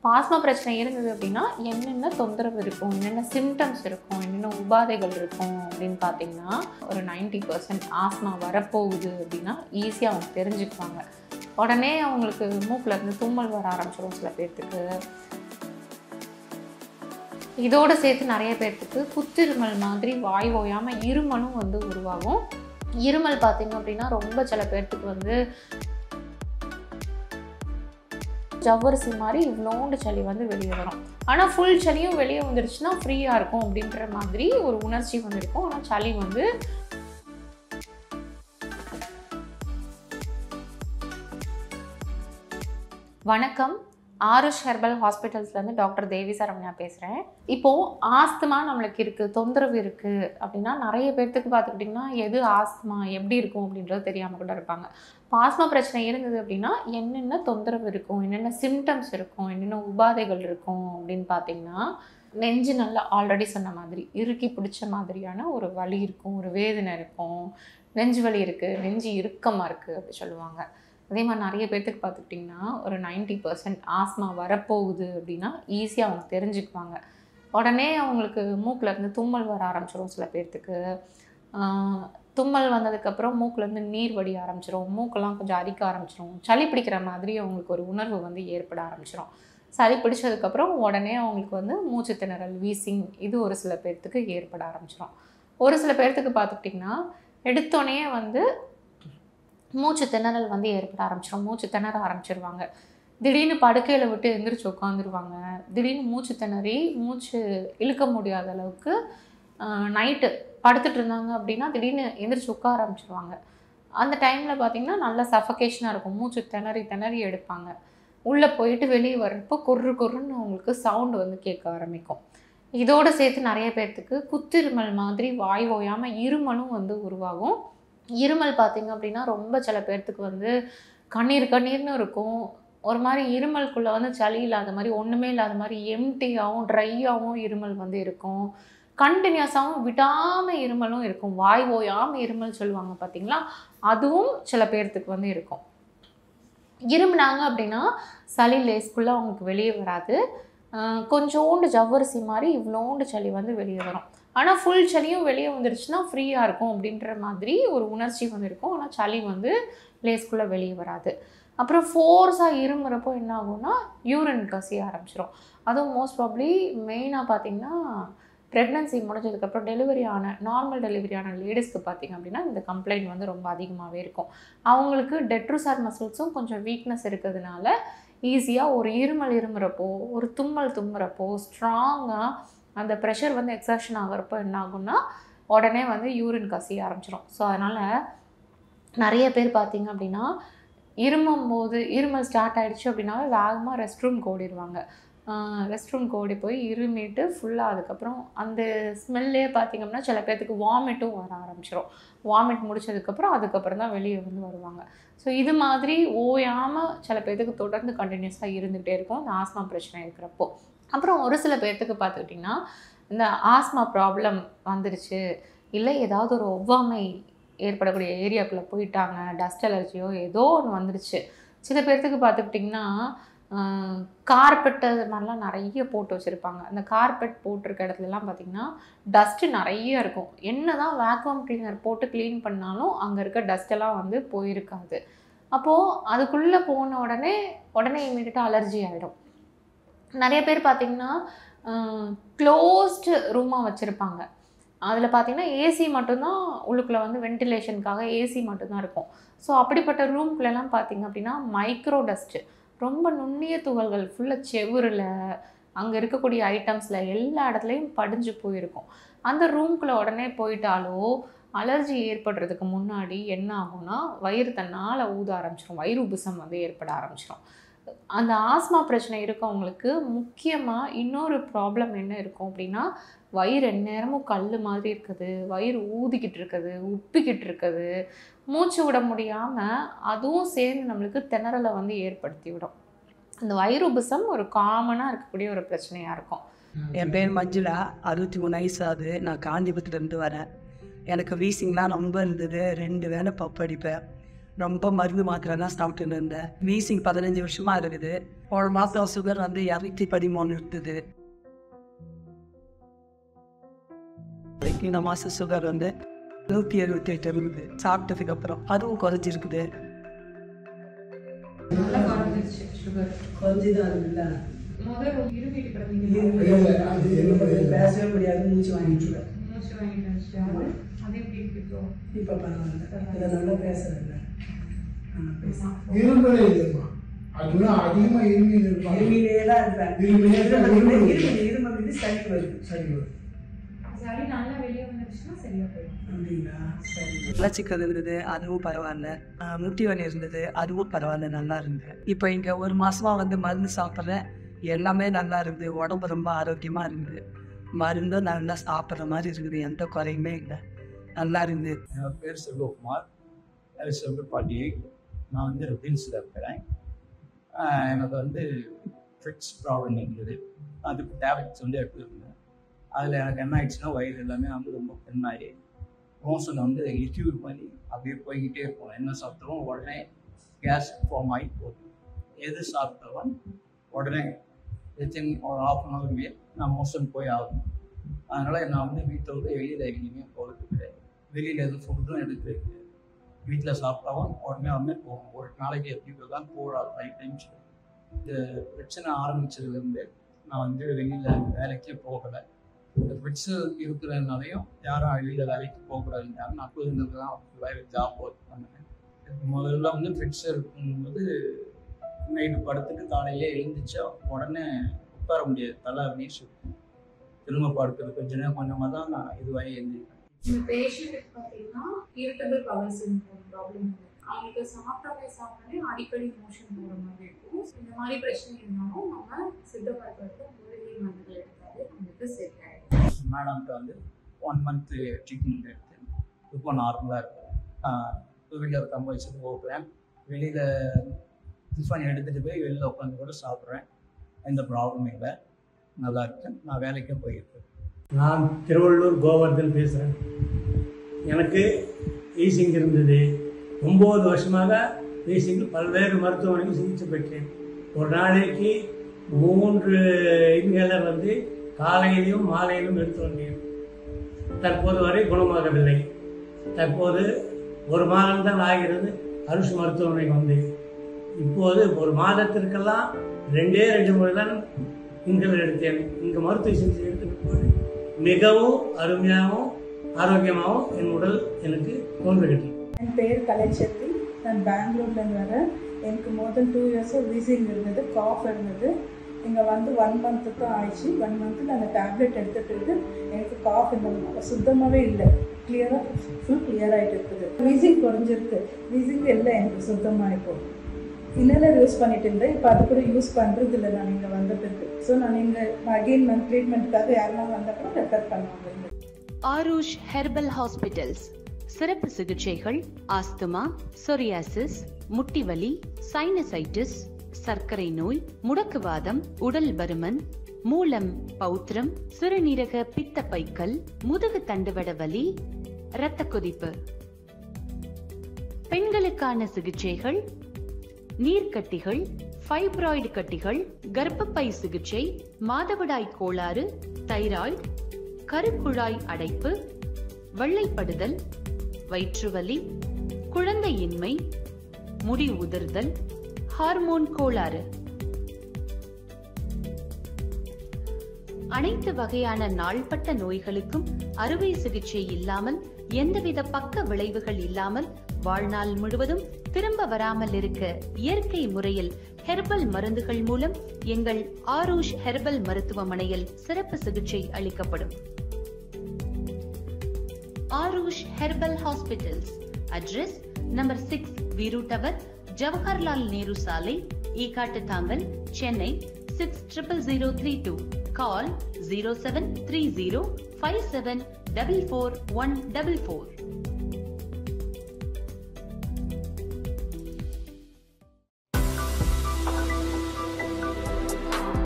Asthma பிரச்சனை இருந்தது அப்படின்னா என்னென்ன தொந்தரவு இருக்கும், என்னென்ன சிம்டம்ஸ் இருக்கும், என்னென்ன உபாதைகள் இருக்கும் அப்படின்னு பார்த்தீங்கன்னா, ஒரு 90% ஆஸ்மா வரப்போகுது அப்படின்னா ஈஸியாக அவங்க தெரிஞ்சுக்குவாங்க. உடனே அவங்களுக்கு மூக்கில் இருந்து தும்மல் வர ஆரம்பிச்சிடும் சில பேர்த்துக்கு. இதோடு சேர்த்து நிறைய பேர்த்துக்கு புத்திருமல் மாதிரி வாய் ஓயாமல் இருமலும் வந்து உருவாகும். இருமல் பார்த்தீங்க அப்படின்னா ரொம்ப சில பேர்த்துக்கு வந்து ஜவ்வரிசி மாதிரி இவ்வளோண்டு சளி வந்து வெளியே வரும். ஆனால் ஃபுல் சளியும் வெளியே வந்துடுச்சுன்னா ஃப்ரீயாக இருக்கும் அப்படின்ற மாதிரி ஒரு உணர்ச்சி வந்து இருக்கும். ஆனால் சளி வந்து வணக்கம், ஆருஷ் ஹெர்பல் ஹாஸ்பிட்டல்ஸ்லேருந்து டாக்டர் தேவி சரவணா பேசுகிறேன். இப்போது ஆஸ்துமா நம்மளுக்கு இருக்குது, தொந்தரவு இருக்குது அப்படின்னா நிறைய பேர்த்துக்கு பார்த்துக்கிட்டிங்கன்னா எது ஆஸ்துமா எப்படி இருக்கும் அப்படின்றது தெரியாமல் கூட இருப்பாங்க. ஆஸ்மா பிரச்சனை இருந்தது அப்படின்னா என்னென்ன தொந்தரவு இருக்கும், என்னென்ன சிம்டம்ஸ் இருக்கும், என்னென்ன உபாதைகள் இருக்கும் அப்படின்னு பார்த்தீங்கன்னா, நெஞ்சு நல்லா ஆல்ரெடி சொன்ன மாதிரி இறுக்கி பிடிச்ச மாதிரியான ஒரு வலி இருக்கும், ஒரு வேதனை இருக்கும், நெஞ்சு வலி இருக்குது, நெஞ்சு இறுக்கமாக இருக்குது அப்படி சொல்லுவாங்க. அதே மாதிரி நிறைய பேர்த்துக்கு பார்த்துக்கிட்டிங்கன்னா ஒரு 90% ஆஸ்மா வரப்போகுது அப்படின்னா ஈஸியாக அவங்க தெரிஞ்சுக்குவாங்க. உடனே அவங்களுக்கு மூக்கில் இருந்து தும்மல் வர ஆரம்பிச்சிடும் சில பேர்த்துக்கு. தும்மல் வந்ததுக்கப்புறம் மூக்கிலேருந்து நீர் வடிய ஆரம்பிச்சிடும், மூக்கெல்லாம் கொஞ்சம் அரிக்க ஆரம்பிச்சிடும், சளி பிடிக்கிற மாதிரி அவங்களுக்கு ஒரு உணர்வு வந்து ஏற்பட ஆரம்பிச்சிடும். சளி பிடிச்சதுக்கப்புறம் உடனே அவங்களுக்கு வந்து மூச்சு திணறல், வீசிங் இது ஒரு சில பேர்த்துக்கு ஏற்பட ஆரம்பிச்சிடும். ஒரு சில பேர்த்துக்கு பார்த்துக்கிட்டிங்கன்னா எடுத்தோடனே வந்து மூச்சு திணறல் வந்து ஏற்பட ஆரம்பிச்சிடும், மூச்சு திணற ஆரம்பிச்சிருவாங்க. திடீர்னு படுக்கையில் விட்டு எந்திரிச்சு உட்காந்துருவாங்க. திடீர்னு மூச்சு திணறி மூச்சு இழுக்க முடியாத அளவுக்கு நைட்டு படுத்துட்டு இருந்தாங்க அப்படின்னா திடீர்னு எந்திரிச்சு உட்கார ஆரம்பிச்சிருவாங்க. அந்த டைமில் பார்த்திங்கன்னா நல்லா சஃபகேஷனாக இருக்கும், மூச்சு திணறி திணறி எடுப்பாங்க. உள்ளே போயிட்டு வெளியே வர்றப்போ கொர்ரு கொர்ருன்னு அவங்களுக்கு சவுண்டு வந்து கேட்க ஆரம்பிக்கும். இதோடு சேர்த்து நிறைய பேர்த்துக்கு புத்திருமல் மாதிரி வாய் ஓயாமல் இருமலும் வந்து உருவாகும். இருமல் பார்த்திங்க அப்படின்னா ரொம்ப சில பேர்த்துக்கு வந்து கண்ணீர்னு இருக்கும். ஒரு மாதிரி இருமலுக்குள்ளே வந்து சளி இல்லாத மாதிரி, ஒன்றுமே இல்லாத மாதிரி எம்டியாகவும் ட்ரையாகவும் இருமல் வந்து இருக்கும். கண்டினியூஸாகவும் விடாமல் இருமலும் இருக்கும். வாய் ஓயாமல் இருமல் சொல்லுவாங்க பார்த்திங்களா, அதுவும் சில பேர்த்துக்கு வந்து இருக்கும். இருமுனாங்க அப்படின்னா சளி லேஸ்க்குள்ளே அவங்களுக்கு வெளியே வராது. கொஞ்சோண்டு ஜவ்வரிசி மாதிரி இவ்வளோண்டு சளி வந்து வெளியே வரும். ஆனால் ஃபுல் சளியும் வெளியே வந்துடுச்சுன்னா ஃப்ரீயாக இருக்கும் அப்படின்ற மாதிரி ஒரு உணர்ச்சி வந்து இருக்கும். ஆனால் சளி வந்து லேஸ்க்குள்ளே வெளியே வராது. அப்புறம் ஃபோர்ஸாக இருமுறப்போ என்ன ஆகும்னா யூரின் கசிய ஆரம்பிச்சிடும். அதுவும் மோஸ்ட் ப்ராப்ளி மெயினாக பார்த்திங்கன்னா ப்ரெக்னன்சி முடிஞ்சதுக்கப்புறம் நார்மல் டெலிவரி ஆன லேடிஸ்க்கு பார்த்திங்க அப்படின்னா இந்த கம்ப்ளைண்ட் வந்து ரொம்ப அதிகமாகவே இருக்கும். அவங்களுக்கு டெட்ரோசார் மசில்ஸும் கொஞ்சம் வீக்னஸ் இருக்கிறதுனால ஈஸியாக ஒரு இருமுறப்போ, ஒரு தும்முறப்போ ஸ்ட்ராங்காக அந்த ப்ரெஷர் வந்து எக்ஸர்ஷன் ஆகிறப்போ என்ன ஆகும்னா உடனே வந்து யூரின் கசிய ஆரம்பிச்சிடும். ஸோ அதனால் நிறைய பேர் பார்த்திங்க அப்படின்னா இருமல் ஸ்டார்ட் ஆகிடுச்சு அப்படின்னாவே வேகமாக ரெஸ்ட் ரூம்க்கு ஓடிடுவாங்க. ரெஸ்ட் ரூம்க்கு ஓடி போய் இருமிட்டு ஃபுல்லாக அதுக்கப்புறம் அந்த ஸ்மெல்லே பார்த்திங்க அப்படின்னா சில பேர்த்துக்கு வாமிட்டும் வர ஆரம்பிச்சிடும். வாமிட் முடிச்சதுக்கப்புறம் அதுக்கப்புறம் தான் வெளியே வந்து வருவாங்க. ஸோ இது மாதிரி ஓயாமல் சில பேர்த்துக்கு தொடர்ந்து கண்டினியூஸாக இருந்துகிட்டே இருக்கும் இந்த ஆஸ்மா பிரச்சனை இருக்கிறப்போ. அப்புறம் ஒரு சில பேர்த்துக்கு பார்த்துக்கிட்டிங்கன்னா இந்த ஆஸ்மா ப்ராப்ளம் வந்துடுச்சு, இல்லை ஏதாவது ஒரு ஒவ்வாமை ஏற்படக்கூடிய ஏரியாக்குள்ளே போயிட்டாங்க, டஸ்ட் அலர்ஜியோ ஏதோ ஒன்று வந்துடுச்சு. சில பேர்த்துக்கு பார்த்துக்கிட்டிங்கன்னா கார்பெட் அது மாதிரிலாம் நிறைய போட்டு வச்சுருப்பாங்க. அந்த கார்பெட் போட்டிருக்க இடத்துலலாம் பார்த்திங்கன்னா டஸ்ட்டு நிறைய இருக்கும். என்ன தான் வேக்யூம் கிளீனர் போட்டு க்ளீன் பண்ணாலும் அங்கே இருக்க டஸ்ட்டெல்லாம் வந்து போயிருக்காது. அப்போது அதுக்குள்ளே போன உடனே இமீடியட்டாக அலர்ஜி ஆகிடும். நிறைய பேர் பார்த்திங்கன்னா க்ளோஸ்டு ரூமாக வச்சுருப்பாங்க. அதில் பார்த்திங்கன்னா ஏசி மட்டும்தான் உள்ளுக்குள்ளே வந்து வென்டிலேஷனுக்காக ஏசி மட்டும்தான் இருக்கும். ஸோ அப்படிப்பட்ட ரூம்குள்ளெல்லாம் பார்த்திங்க அப்படின்னா மைக்ரோ டஸ்ட்டு, ரொம்ப நுண்ணிய துகள்கள் ஃபுல்லாக செவுரில், அங்கே இருக்கக்கூடிய ஐட்டம்ஸில் எல்லா இடத்துலையும் படிஞ்சு போயிருக்கும். அந்த ரூம்குள்ளே உடனே போயிட்டாலோ அலர்ஜி ஏற்படுறதுக்கு முன்னாடி என்ன ஆகும்னா வயிறு தன்னால் ஊத ஆரம்பிச்சிடும், வயிறு உபுசம் வந்து ஏற்பட ஆரம்பிச்சிடும். அந்த ஆஸ்மா பிரச்சனை இருக்கவங்களுக்கு முக்கியமாக இன்னொரு ப்ராப்ளம் என்ன இருக்கும் அப்படின்னா வயிறு எந்நேரமும் கல் மாதிரி இருக்குது, வயிறு ஊதிக்கிட்டு இருக்குது, உப்பிக்கிட்டு இருக்குது, மூச்சு விட முடியாமல் அதுவும் சேர்ந்து நம்மளுக்கு திணறலை வந்து ஏற்படுத்தி விடும். இந்த வயிறு உபுசம் ஒரு காமனாக இருக்கக்கூடிய ஒரு பிரச்சனையாக இருக்கும். என் பேர் மஞ்சுளா, 63 வயசு ஆகுது. நான் காஞ்சிபுரத்துலேருந்து வரேன். எனக்கு வீசிங்லாம் ரொம்ப இருந்தது. 2 வேளை பப்பு அடிப்பேன். ரொம்ப மருந்து மாத்திரை தான் சாப்பிட்டு இருந்தேன். வீசிங் 15 வருஷமா இருக்குது. ஒரு மாதம் சுகர் வந்து 213 இருந்தது. இந்த மாதம் சுகர் வந்து 178 இருக்குது. சாப்பிட்டதுக்கு அப்புறம் அதுவும் குறைஞ்சிருக்குது. குறைஞ்சிதான் இருக்குல்ல. பேசவே முடியாது, மூச்சு வாங்கிட்டு இப்ப பரவாயில்ல, நல்லா பேசுறேன். அதிகமா இருமையிலே தான் இருப்பேன். சரி வருது, சரி வரும். வளர்ச்சிக்கிறது இருந்தது, அதுவும் பரவாயில்ல. முட்டி வலி இருந்தது, அதுவும் பரவாயில்ல, நல்லா இருந்தது. இப்போ இங்கே ஒரு மாசமா வந்து மருந்து சாப்பிட்றேன், எல்லாமே நல்லா இருக்குது. உடம்பு ரொம்ப ஆரோக்கியமா இருக்குது. மருந்தும் நல்லா சாப்பிட்ற மாதிரி இருக்குது, எந்த குறையுமே இல்லை, நல்லா இருந்து. என் பேர் செல்வகுமார், செல்வப்பாட்டி. நான் வந்து ரெட்டில்ஸில் இருக்கிறேன். எனக்கு வந்து ஃபிட்ஸ் ப்ராப்ளம் இருந்தது. அதுக்கு டேப்லெட்ஸ் வந்து எடுத்துருந்தேன். அதில் எனக்கு என்ன ஆயிடுச்சுன்னா, வயிறு எல்லாமே வந்து ரொம்ப பெண்ணாகி மோஷன் வந்து லிக்யூட் பண்ணி அப்படியே போய்கிட்டே இருக்கும். என்ன சாப்பிட்டாலும் உடனே கேஸ் ஃபார்ம் ஆகி போகுது. எது சாப்பிட்டாலும் உடனே வித்தின் ஒரு 1/2 an hour நான் மோஷன் போய் ஆகணும். அதனால் நான் வந்து வீட்டை விட்டு வெளியில் எங்கேயுமே போகிறது கிடையாது. வெளியில் எதுவும் ஃபுட்டும் எடுக்கிறது கிடையாது. வீட்டில் சாப்பிட்டாலும் உடனே வந்து போகும். ஒரு நாளைக்கு எப்படி தான் போடாது 5 times. இந்த பிரச்சனை ஆரம்பித்ததுலேருந்து நான் வந்து வெளியில் வேலைக்கே போகலை. இந்த ஃபிட்ஸு இருக்கிறதுனாலையும் யாரும் வெளியில் வேலைக்கு போகக்கூடாதுன்னு நான் இருந்தது தான் வேலை ஜாப் ஒர்க் பண்ணேன். முதல்ல வந்து ஃபிட்ஸ் இருக்கும்போது நைட்டு படுத்துட்டு காலையிலே எழுந்திரிச்சா உடனே உட்கார முடியாது, தலை அப்படியே சுற்றும். திரும்ப படுக்கிறது கொஞ்சம் நேரம் கொஞ்சமாக தான் நான் இதுவாகி எழுந்திருக்கேன். இந்த பேஷண்ட்டுக்கு பார்த்தீங்கன்னா இரிட்டபிள் பவல் சிண்ட்ரோம் ப்ராப்ளம் இருக்குது. அவங்களுக்கு சாப்பிட்டாலே அடிக்கடி மோஷன் போகிற மாதிரி இருக்கும். இந்த மாதிரி பிரச்சனை இருந்தாலும் நம்ம சித்த மருத்துவத்தில் மூலிகை மருந்துகள் எடுத்தாலே நம்மளுக்கு செட் ஆகிடும். மேடம்கிட்ட வந்து 1 month ட்ரீட்மெண்ட் எடுத்து இப்போ நார்மலாக இருக்கும். வீட்டில் தம்ப வச்சுட்டு போகிறேன். வெளியில் டிஃபன் எடுத்துகிட்டு போய் வெளியில் உட்காந்து கூட சாப்பிட்றேன். எந்த ப்ராப்ளமும் இல்லை, நல்லா இருக்கேன். நான் வேலைக்கே போயிருக்கேன். நான் திருவள்ளூர் கோவர்தன் பேசுகிறேன். எனக்கு வீசிங் இருந்தது. 9 வருஷமாக வீசிங் பல்வேறு மருத்துவமனைக்கு சிகிச்சை பெற்றேன். ஒரு நாளைக்கு 3 இன்ஹேலர் வந்து காலையிலும் மாலையிலும் எடுத்து வந்தேன். தற்போது வரை குணமாகவில்லை. தற்போது 1 மாதம் தான் ஆகிறது அருஷ் மருத்துவமனைக்கு வந்தேன். இப்போது ஒரு மாதத்திற்கெல்லாம் 2 முறை தான் இன்ஹேலர் எடுத்தேன். இங்கே மருத்துவ சிகிச்சை எடுத்துட்டு போது மிகவும் அருமையாகவும் ஆரோக்கியமாகவும் என் உடல் எனக்கு தோன்றுகிறது. என் பேர் கலைச்செல்வி. நான் பெங்களூர்லேருந்து வரேன். எனக்கு முதல் 2 years வீசிங் இருந்தது, காஃப் இருந்தது. இங்கே வந்து 1 month தான் ஆயிடுச்சு. 1 month அந்த டேப்லெட் எடுத்துகிட்டு எனக்கு காஃப் இந்த சுத்தமாகவே இல்லை, கிளியராக ஃபுல் கிளியர் ஆகிட்டு இருக்குது. வீசிங் குறைஞ்சிருக்கு, வீசிங் இல்லை எனக்கு சுத்தமாக. இப்போ இன்னெல்லாம் யூஸ் பண்ணிட்டு இருந்தேன், இப்போ அது கூட யூஸ் பண்ணுறது இல்லை நான் இங்கே வந்ததுக்கு. ஸோ நான் இங்கே அகெயின் ட்ரீட்மெண்ட்டுக்காக யாருன்னா வந்தப்போ ரெஃபர் பண்ணுவாங்க. ஆருஷ் ஹெர்பல் ஹாஸ்பிட்டல்ஸ் சிறப்பு சிகிச்சைகள், ஆஸ்துமா, சொரியாசிஸ், முட்டிவலி, சைனசைட்டிஸ், சர்க்கரை நோய், முடக்குவாதம், உடல் பருமன், மூலம், பௌத்திரம், சிறுநீரக பித்தப்பைக்கல், முதுகு தண்டுவட வலி, இரத்த கொதிப்பு. பெண்களுக்கான சிகிச்சைகள், நீர்க்கட்டிகள், ஃபைப்ராய்டு கட்டிகள், கர்ப்பப்பை சிகிச்சை, மாதவிடாய் கோளாறு, தைராய்டு, கருக்குழாய் அடைப்பு, வெள்ளைப்படுதல், வயிற்றுவலி, குழந்தையின்மை, முடி உதிர்தல், ஹார்மோன் கோளாறு. அனைத்து வகையான நாள்பட்ட நோய்களுக்கும் அறுவை சிகிச்சை இல்லாமல், எந்தவித பக்க விளைவுகள் இல்லாமல், வாழ்நாள் முழுவதும் திரும்ப வராமல் இருக்க இயற்கை முறையில் ஹெர்பல் மருந்துகள் மூலம் எங்கள் ஆருஷ் ஹெர்பல் மருத்துவமனையில் சிறப்பு சிகிச்சை அளிக்கப்படும். Aarush herbal hospitals. Address number 6 Veeru tower, Jawaharlal Nehru சாலை, ஈகாட்டுத்தாங்கல், சென்னை 600032. கால் 073057444144.